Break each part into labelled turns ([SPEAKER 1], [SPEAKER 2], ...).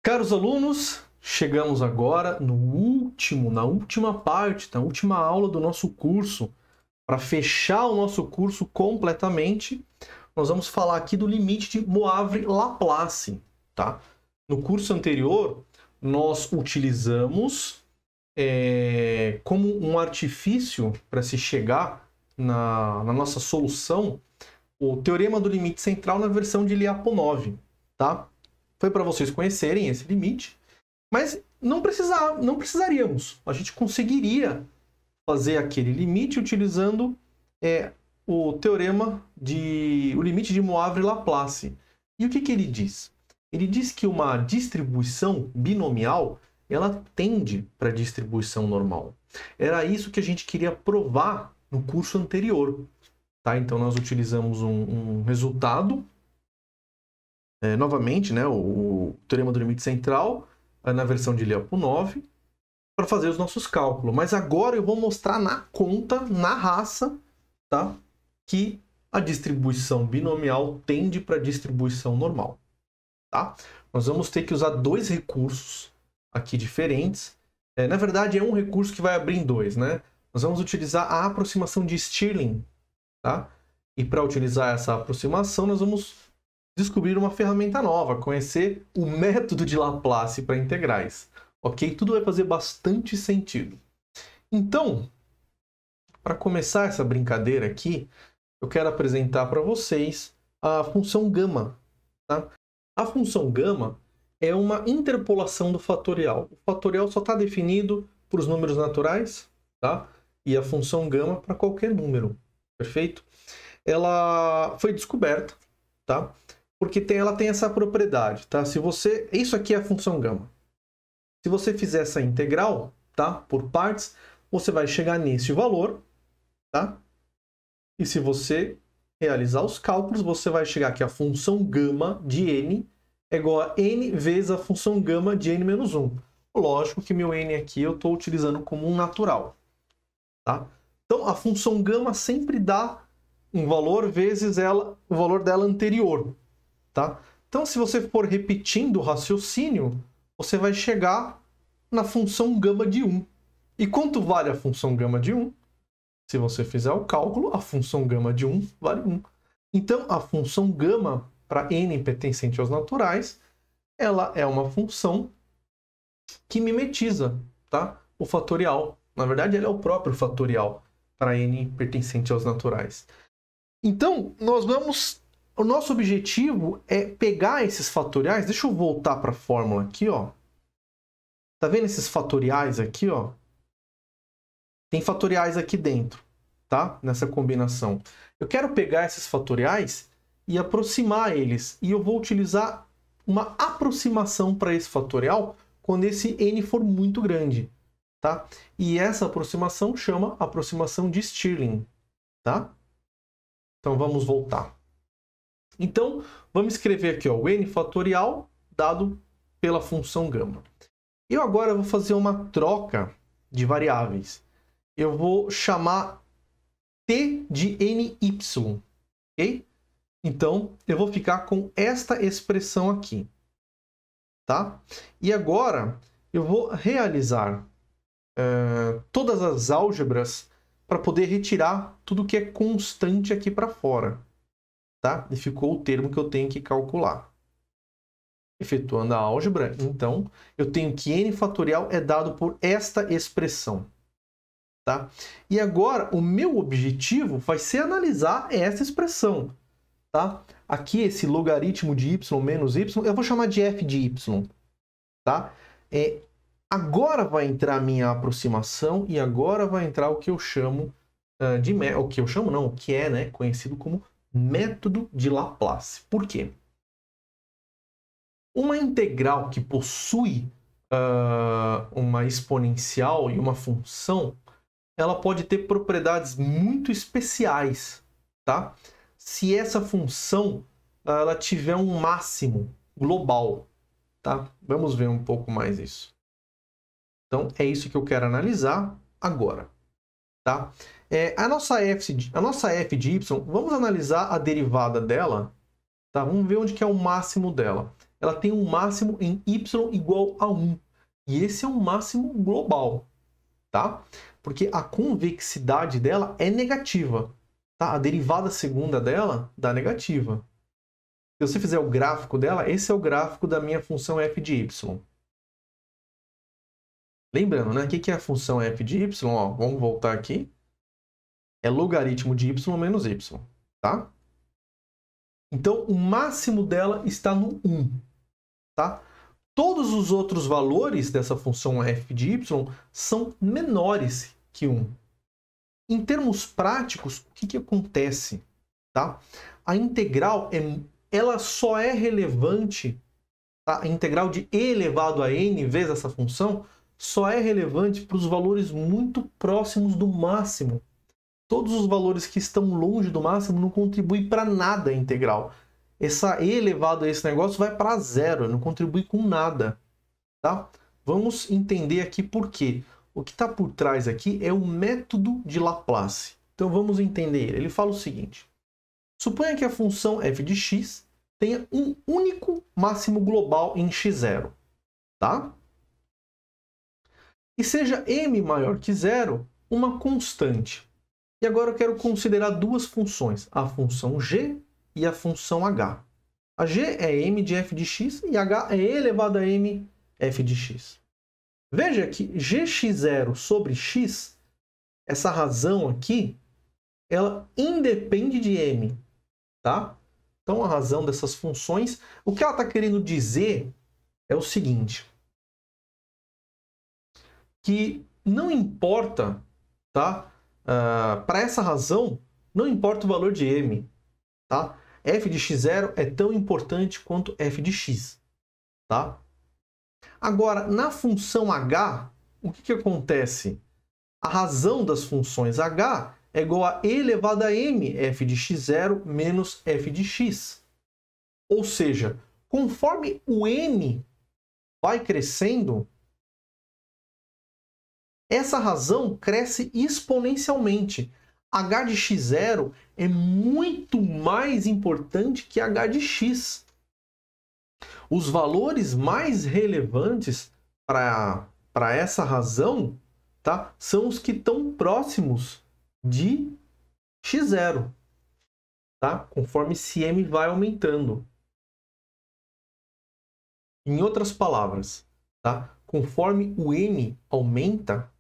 [SPEAKER 1] Caros alunos, chegamos agora na última parte, na última aula do nosso curso. Para fechar o nosso curso completamente, nós vamos falar aqui do limite de Moivre-Laplace, tá? No curso anterior, nós utilizamos como um artifício para se chegar na nossa solução o teorema do limite central na versão de Lyapunov, tá? Foi para vocês conhecerem esse limite, mas não precisaríamos. A gente conseguiria fazer aquele limite utilizando o limite de Moivre-Laplace. E o que ele diz? Ele diz que uma distribuição binomial ela tende para a distribuição normal. Era isso que a gente queria provar no curso anterior. Tá? Então nós utilizamos um resultado novamente, né, o teorema do limite central na versão de Lyapunov para fazer os nossos cálculos. Mas agora eu vou mostrar na conta, na raça, tá, que a distribuição binomial tende para a distribuição normal. Tá? Nós vamos ter que usar dois recursos aqui diferentes. Na verdade, é um recurso que vai abrir em dois. Né? Nós vamos utilizar a aproximação de Stirling. Tá? E para utilizar essa aproximação, nós vamos descobrir uma ferramenta nova, conhecer o método de Laplace para integrais. Ok? Tudo vai fazer bastante sentido. Então, para começar essa brincadeira aqui, eu quero apresentar para vocês a função gama. Tá? A função gama é uma interpolação do fatorial. O fatorial só está definido para os números naturais, tá? E a função gama para qualquer número. Perfeito? Ela foi descoberta, tá? Porque ela tem essa propriedade, tá? Isso aqui é a função gama. Se você fizer essa integral, tá? Por partes, você vai chegar nesse valor, tá? E se você realizar os cálculos, você vai chegar que a função gama de n é igual a n vezes a função gama de n menos 1. Lógico que meu n aqui eu estou utilizando como um natural, tá? Então, a função gama sempre dá um valor vezes o valor dela anterior. Tá? Então, se você for repetindo o raciocínio, você vai chegar na função gama de 1. E quanto vale a função gama de 1? Se você fizer o cálculo, a função gama de 1 vale 1. Então, a função gama para n pertencente aos naturais, ela é uma função que mimetiza, tá? O fatorial. Na verdade, ela é o próprio fatorial para n pertencente aos naturais. Então, o nosso objetivo é pegar esses fatoriais. Deixa eu voltar para a fórmula aqui, ó. Tá vendo esses fatoriais aqui, ó? Tem fatoriais aqui dentro, tá? Nessa combinação. Eu quero pegar esses fatoriais e aproximar eles. E eu vou utilizar uma aproximação para esse fatorial quando esse n for muito grande, tá? E essa aproximação chama aproximação de Stirling, tá? Então vamos voltar. Então, vamos escrever aqui ó, o n fatorial dado pela função gama. Eu agora vou fazer uma troca de variáveis. Eu vou chamar t de ny, ok? Então, eu vou ficar com esta expressão aqui, tá? E agora, eu vou realizar todas as álgebras para poder retirar tudo que é constante aqui para fora. Tá? E ficou o termo que eu tenho que calcular. Efetuando a álgebra, então, eu tenho que n fatorial é dado por esta expressão. Tá? E agora, o meu objetivo vai ser analisar essa expressão. Tá? Aqui, esse logaritmo de y menos y, eu vou chamar de f de y. Tá? Agora vai entrar a minha aproximação e agora vai entrar o que eu chamo o que é, né, conhecido como método de Laplace. Por quê? Uma integral que possui uma exponencial e uma função, ela pode ter propriedades muito especiais, tá? Se essa função ela tiver um máximo global, tá? Vamos ver um pouco mais isso. Então, é isso que eu quero analisar agora, tá? A nossa f de y, vamos analisar a derivada dela, tá? Vamos ver onde que é o máximo dela. ela tem um máximo em y igual a 1. E esse é um máximo global, tá? Porque a convexidade dela é negativa, tá? A derivada segunda dela dá negativa. Se você fizer o gráfico dela, esse é o gráfico da minha função f de y. Lembrando, né? O que é a função f de y? Ó, vamos voltar aqui. É logaritmo de y menos y, tá? Então, o máximo dela está no 1, tá? Todos os outros valores dessa função f de y são menores que 1. Em termos práticos, o que acontece? Tá? A integral ela só é relevante, tá? A integral de e elevado a n vezes essa função só é relevante para os valores muito próximos do máximo. Todos os valores que estão longe do máximo não contribuem para nada a integral. Essa e elevado a esse negócio vai para zero, não contribui com nada. Tá? Vamos entender aqui por quê. O que está por trás aqui é o método de Laplace. Então vamos entender ele. Ele fala o seguinte. Suponha que a função f de x tenha um único máximo global em x0. Tá? E seja m maior que zero uma constante. E agora eu quero considerar duas funções, a função g e a função h. A g é m de f de x e h é e elevado a m f de x. Veja que gx0 sobre x, essa razão aqui, ela independe de m. Tá? Então a razão dessas funções, o que ela está querendo dizer é o seguinte, que não importa, tá? Para essa razão, não importa o valor de m, tá? f de x0 é tão importante quanto f de x, tá? Agora, na função h, o que acontece? A razão das funções h é igual a e elevado a m f de x0 menos f de x. Ou seja, conforme o m vai crescendo, essa razão cresce exponencialmente. h de x0 é muito mais importante que h de x. Os valores mais relevantes para essa razão, tá, são os que estão próximos de x0, tá? Conforme esse m vai aumentando. Em outras palavras, tá? Conforme o m aumenta,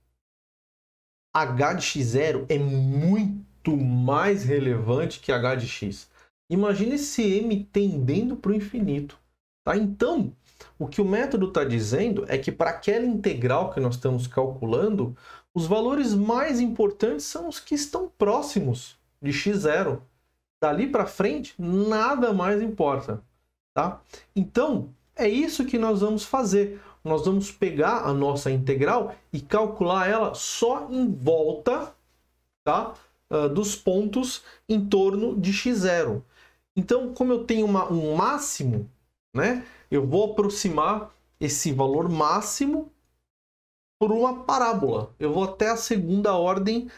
[SPEAKER 1] h de x0 é muito mais relevante que h de x. Imagine esse m tendendo para o infinito. Tá? Então, o que o método está dizendo é que para aquela integral que nós estamos calculando, os valores mais importantes são os que estão próximos de x0. Dali para frente, nada mais importa. Tá? Então, é isso que nós vamos fazer. Nós vamos pegar a nossa integral e calcular ela só em volta, tá? Dos pontos em torno de x0. Então, como eu tenho um máximo, né? Eu vou aproximar esse valor máximo por uma parábola. Eu vou até a segunda ordem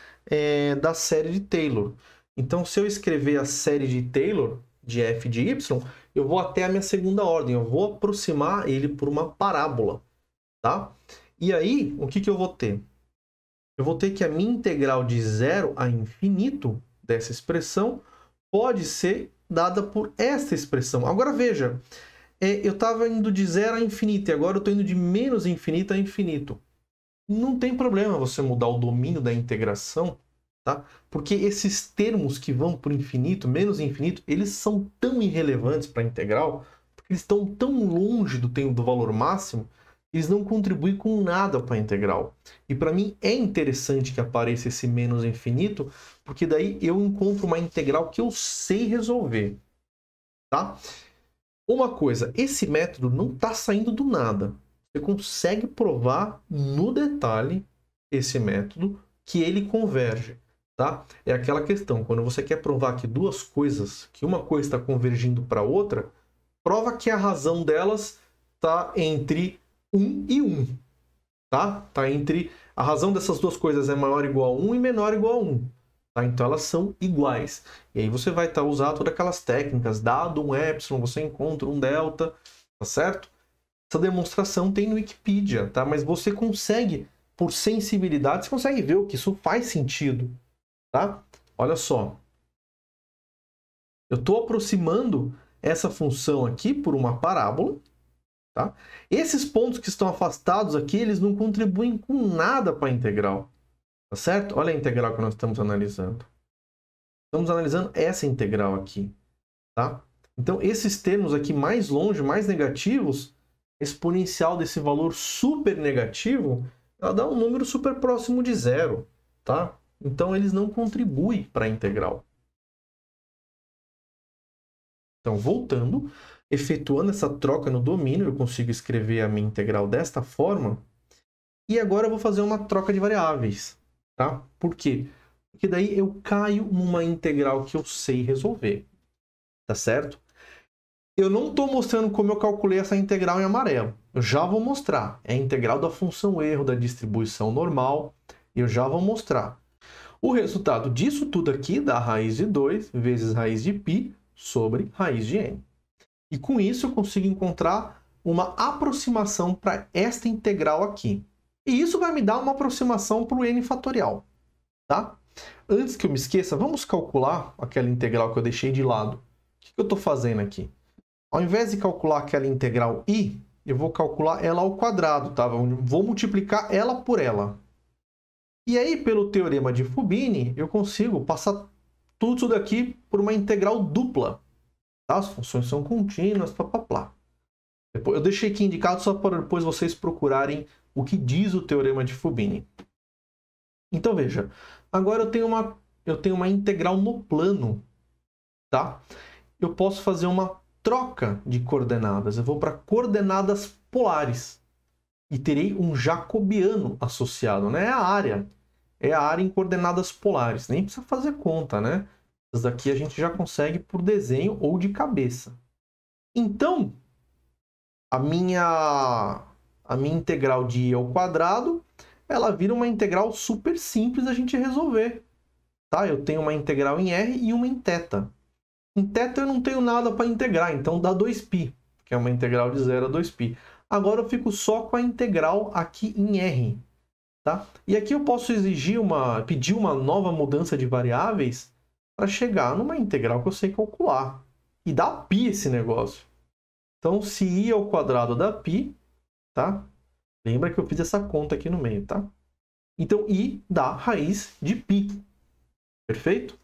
[SPEAKER 1] da série de Taylor. Então, se eu escrever a série de Taylor de f de y, eu vou até a minha segunda ordem. Eu vou aproximar ele por uma parábola. Tá? E aí, o que eu vou ter? Eu vou ter que a minha integral de 0 a infinito dessa expressão pode ser dada por esta expressão. Agora veja, eu estava indo de 0 a infinito e agora eu estou indo de menos infinito a infinito. Não tem problema você mudar o domínio da integração, tá? Porque esses termos que vão para o infinito, menos infinito, eles são tão irrelevantes para a integral, porque eles estão tão longe do valor máximo, eles não contribuem com nada para a integral. E para mim é interessante que apareça esse menos infinito, porque daí eu encontro uma integral que eu sei resolver. Tá? Uma coisa, esse método não está saindo do nada. Você consegue provar no detalhe esse método que ele converge. Tá? É aquela questão, quando você quer provar que duas coisas, que uma coisa está convergindo para outra, prova que a razão delas está entre 1 e 1. Tá? Tá entre... A razão dessas duas coisas é maior ou igual a 1 e menor ou igual a 1. Tá? Então elas são iguais. E aí você vai usar todas aquelas técnicas. Dado um epsilon, você encontra um delta. tá certo? Essa demonstração tem no Wikipedia, tá? Mas você consegue, por sensibilidade, você consegue ver o que isso faz sentido, tá? Olha só. Eu estou aproximando essa função aqui por uma parábola, tá? Esses pontos que estão afastados aqui, eles não contribuem com nada para a integral, tá certo? Olha a integral que nós estamos analisando. Estamos analisando essa integral aqui, tá? Então, esses termos aqui mais longe, mais negativos, a exponencial desse valor super negativo, ela dá um número super próximo de zero, tá? Então, eles não contribuem para a integral. Então, voltando, efetuando essa troca no domínio, eu consigo escrever a minha integral desta forma. E agora eu vou fazer uma troca de variáveis, tá? Por quê? Porque daí eu caio numa integral que eu sei resolver, tá certo? Eu não estou mostrando como eu calculei essa integral em amarelo. Eu já vou mostrar. É a integral da função erro da distribuição normal. Eu já vou mostrar. O resultado disso tudo aqui dá raiz de 2 vezes raiz de π sobre raiz de n. E com isso eu consigo encontrar uma aproximação para esta integral aqui. E isso vai me dar uma aproximação para o n fatorial, tá? Antes que eu me esqueça, vamos calcular aquela integral que eu deixei de lado. O que eu estou fazendo aqui? Ao invés de calcular aquela integral i, eu vou calcular ela ao quadrado, tá? Vou multiplicar ela por ela. E aí, pelo teorema de Fubini, eu consigo passar tudo isso daqui por uma integral dupla. Tá? As funções são contínuas, plá. Eu deixei aqui indicado só para depois vocês procurarem o que diz o teorema de Fubini. Então, veja. Agora eu tenho uma integral no plano. Tá? Eu posso fazer uma troca de coordenadas. Eu vou para coordenadas polares. E terei um jacobiano associado, né? É a área. É a área em coordenadas polares. Nem precisa fazer conta, né? Essas daqui a gente já consegue por desenho ou de cabeça. Então, a minha integral de i ao quadrado, ela vira uma integral super simples da gente resolver. Tá? Eu tenho uma integral em r e uma em θ. Em θ eu não tenho nada para integrar, então dá 2π, que é uma integral de 0 a 2π. Agora eu fico só com a integral aqui em r. Tá? E aqui eu posso pedir uma nova mudança de variáveis para chegar numa integral que eu sei calcular. E dá π esse negócio. Então, se i ao quadrado dá π, tá? Lembra que eu fiz essa conta aqui no meio, tá? Então, i dá raiz de π. Perfeito?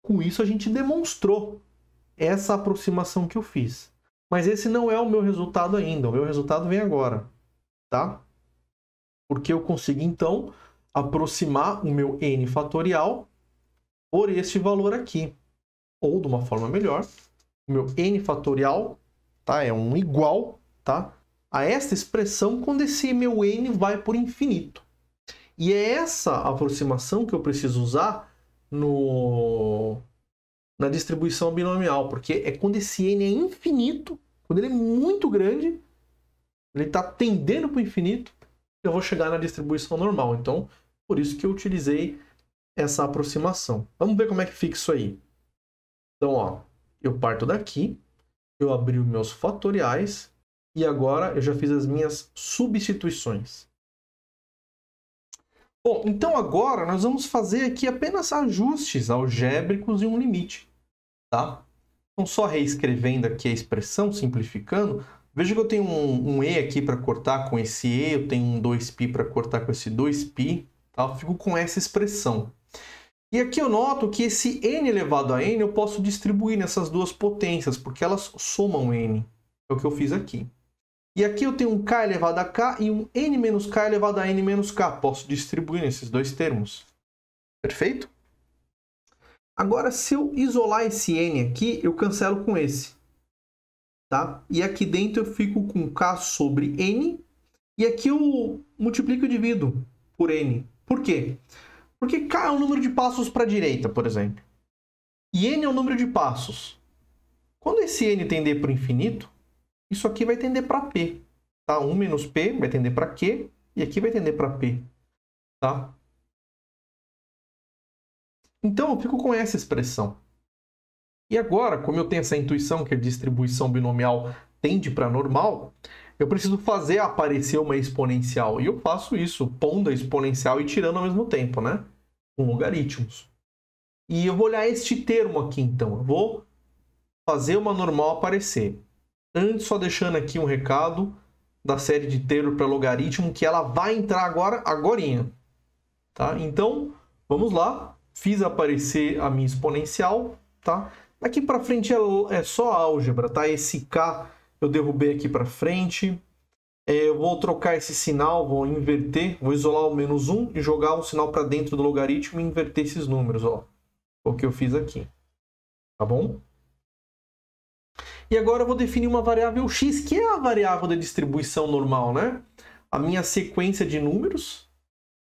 [SPEAKER 1] Com isso, a gente demonstrou essa aproximação que eu fiz. Mas esse não é o meu resultado ainda. O meu resultado vem agora, tá? Porque eu consigo, então, aproximar o meu n fatorial por este valor aqui. Ou, de uma forma melhor, o meu n fatorial, tá, é um igual, tá, a esta expressão quando esse meu n vai por infinito. E é essa aproximação que eu preciso usar na distribuição binomial, porque é quando esse n é infinito, quando ele é muito grande, ele está tendendo para o infinito, eu vou chegar na distribuição normal. Então, por isso que eu utilizei essa aproximação. Vamos ver como é que fica isso aí. Então, ó, eu parto daqui, eu abri os meus fatoriais e agora eu já fiz as minhas substituições. Bom, então agora nós vamos fazer aqui apenas ajustes algébricos e um limite, tá? Então, só reescrevendo aqui a expressão, simplificando, veja que eu tenho um e aqui para cortar com esse e, eu tenho um 2π para cortar com esse 2π, tá? Eu fico com essa expressão. E aqui eu noto que esse n elevado a n eu posso distribuir nessas duas potências, porque elas somam n. É o que eu fiz aqui. E aqui eu tenho um k elevado a k e um n menos k elevado a n menos k. Posso distribuir nesses dois termos. Perfeito? Agora, se eu isolar esse n aqui, eu cancelo com esse. Tá? E aqui dentro eu fico com k sobre n. E aqui eu multiplico e divido por n. Por quê? Porque k é o número de passos para a direita, por exemplo. E n é o número de passos. Quando esse n tender para o infinito, isso aqui vai tender para p. Tá? 1 menos p vai tender para q. E aqui vai tender para p. Tá? Então, eu fico com essa expressão. E agora, como eu tenho essa intuição que a distribuição binomial tende para normal, eu preciso fazer aparecer uma exponencial. E eu faço isso, pondo a exponencial e tirando ao mesmo tempo, né? Com logaritmos. E eu vou olhar este termo aqui, então. Eu vou fazer uma normal aparecer. Antes, só deixando aqui um recado da série de Taylor para logaritmo, que ela vai entrar agorinha. Tá? Então, vamos lá. Fiz aparecer a minha exponencial. Tá? Daqui para frente é só álgebra. Tá? Esse K eu derrubei aqui para frente. Eu vou trocar esse sinal, vou inverter, vou isolar o -1 e jogar um sinal para dentro do logaritmo e inverter esses números. Ó. O que eu fiz aqui. Tá bom? E agora eu vou definir uma variável x, que é a variável da distribuição normal, né? A minha sequência de números,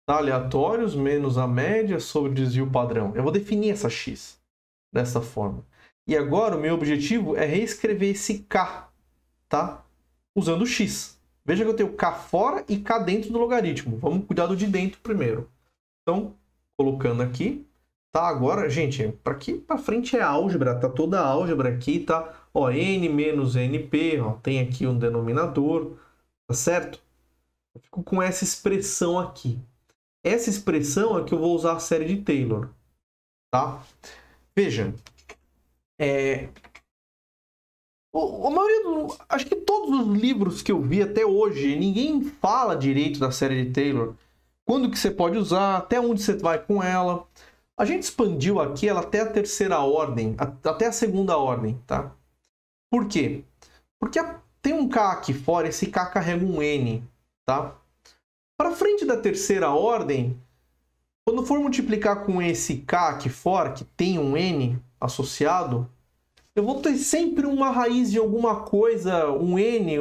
[SPEAKER 1] tá? Aleatórios, menos a média sobre o desvio padrão. Eu vou definir essa x dessa forma. E agora o meu objetivo é reescrever esse k, tá? Usando o x. Veja que eu tenho k fora e k dentro do logaritmo. Vamos cuidar do de dentro primeiro. Então, colocando aqui. Tá, agora, gente, para aqui para frente é álgebra, tá toda a álgebra aqui, tá? Ó, n menos np, ó, tem aqui um denominador, tá certo? Eu fico com essa expressão aqui. Essa expressão é que eu vou usar a série de Taylor, tá? Veja, a maioria acho que todos os livros que eu vi até hoje, ninguém fala direito da série de Taylor. Quando que você pode usar, até onde você vai com ela. A gente expandiu aqui ela até a terceira ordem, até a segunda ordem, tá? Por quê? Porque tem um K aqui fora, esse K carrega um N, tá? Para frente da terceira ordem, quando for multiplicar com esse K aqui fora, que tem um N associado, eu vou ter sempre uma raiz de alguma coisa, um N,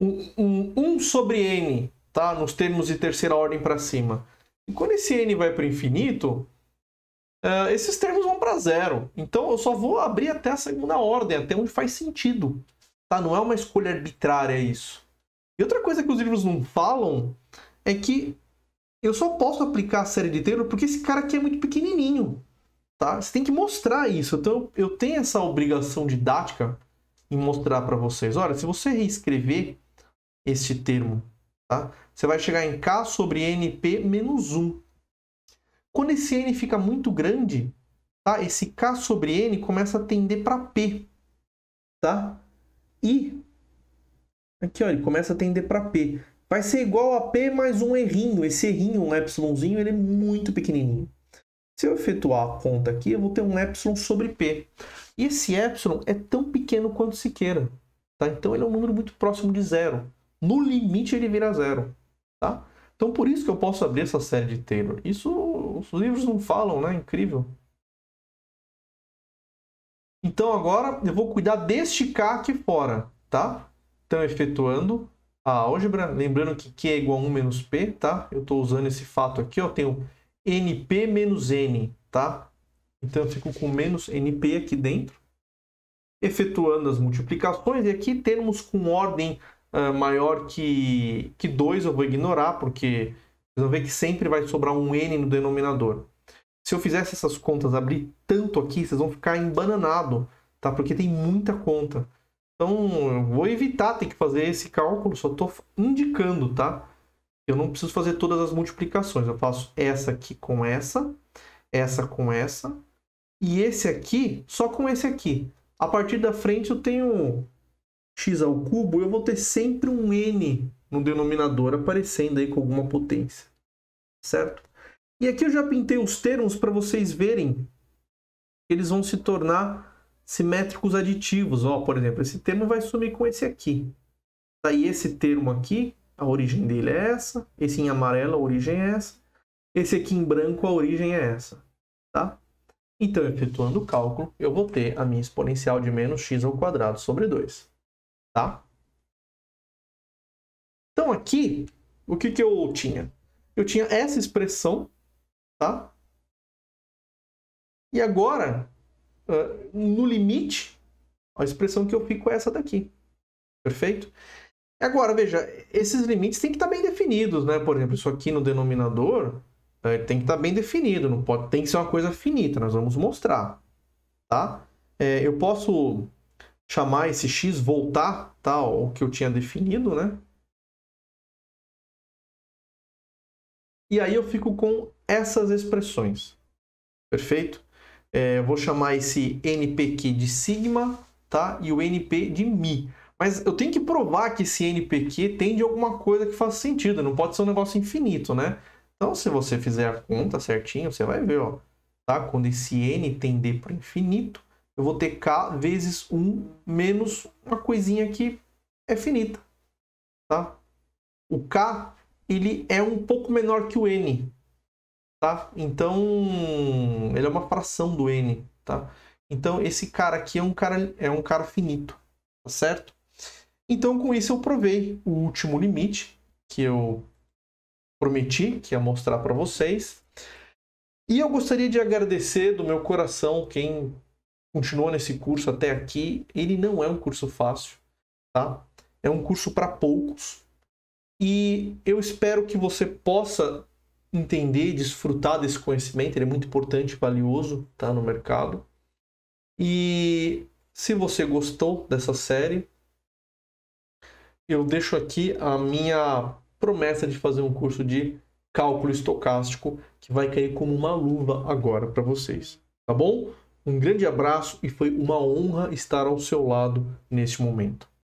[SPEAKER 1] um sobre N, tá? Nos termos de terceira ordem para cima. E quando esse N vai para o infinito, esses termos vão para zero. Então eu só vou abrir até a segunda ordem, até onde faz sentido. Tá? Não é uma escolha arbitrária isso. E outra coisa que os livros não falam é que eu só posso aplicar a série de Taylor porque esse cara aqui é muito pequenininho. Tá? Você tem que mostrar isso. Então eu tenho essa obrigação didática em mostrar para vocês. Olha, se você reescrever este termo, tá? Você vai chegar em K sobre NP menos 1. Quando esse N fica muito grande, tá? Esse K sobre N começa a tender para P. Tá? E aqui, ó, ele começa a tender para P. Vai ser igual a P mais um errinho. Esse errinho, um epsilonzinho, ele é muito pequenininho. Se eu efetuar a conta aqui, eu vou ter um epsilon sobre P. E esse epsilon é tão pequeno quanto se queira. Tá? Então ele é um número muito próximo de zero. No limite ele vira zero. Tá? Então por isso que eu posso abrir essa série de Taylor. Isso os livros não falam, né? Incrível. Então agora eu vou cuidar deste K aqui fora, tá? Então efetuando a álgebra, lembrando que Q é igual a 1 menos P, tá? Eu estou usando esse fato aqui, ó, tenho NP menos N, tá? Então eu fico com menos NP aqui dentro. Efetuando as multiplicações, e aqui termos com ordem maior que 2 eu vou ignorar, porque vocês vão ver que sempre vai sobrar um N no denominador. Se eu fizesse essas contas, abrir tanto aqui, vocês vão ficar embananados, tá? Porque tem muita conta. Então, eu vou evitar ter que fazer esse cálculo, só estou indicando, tá? Eu não preciso fazer todas as multiplicações. Eu faço essa aqui com essa com essa, e esse aqui só com esse aqui. A partir da frente eu tenho x ao cubo, eu vou ter sempre um n no denominador aparecendo aí com alguma potência, certo? E aqui eu já pintei os termos para vocês verem que eles vão se tornar simétricos aditivos. Ó, por exemplo, esse termo vai sumir com esse aqui. Daí esse termo aqui, a origem dele é essa. Esse em amarelo, a origem é essa. Esse aqui em branco, a origem é essa. Tá? Então, efetuando o cálculo, eu vou ter a minha exponencial de menos x ao quadrado sobre 2. Tá? Então aqui, o que eu tinha? Eu tinha essa expressão, tá? E agora, no limite, a expressão que eu fico é essa daqui. Perfeito? Agora, veja, esses limites têm que estar bem definidos, né? Por exemplo, isso aqui no denominador tem que estar bem definido, não pode, tem que ser uma coisa finita, nós vamos mostrar, tá? Eu posso chamar esse x, voltar, tá, ao que eu tinha definido, né? E aí eu fico com essas expressões. Perfeito? Eu vou chamar esse NP aqui de sigma, tá? E o NP de mi. Mas eu tenho que provar que esse NPQ tem de alguma coisa que faça sentido. Não pode ser um negócio infinito, né? Então, se você fizer a conta certinho, você vai ver, ó. Tá? Quando esse N tender para infinito, eu vou ter K vezes 1 menos uma coisinha que é finita. Tá? O K, ele é um pouco menor que o N. Tá? Então, ele é uma fração do N. Tá? Então, esse cara aqui é um cara finito. Tá certo? Então, com isso, eu provei o último limite que eu prometi que ia mostrar para vocês. E eu gostaria de agradecer do meu coração quem continuou nesse curso até aqui. Ele não é um curso fácil, tá? É um curso para poucos. E eu espero que você possa entender e desfrutar desse conhecimento. Ele é muito importante e valioso, tá, no mercado. E se você gostou dessa série, eu deixo aqui a minha promessa de fazer um curso de cálculo estocástico que vai cair como uma luva agora para vocês, tá bom? Um grande abraço e foi uma honra estar ao seu lado neste momento.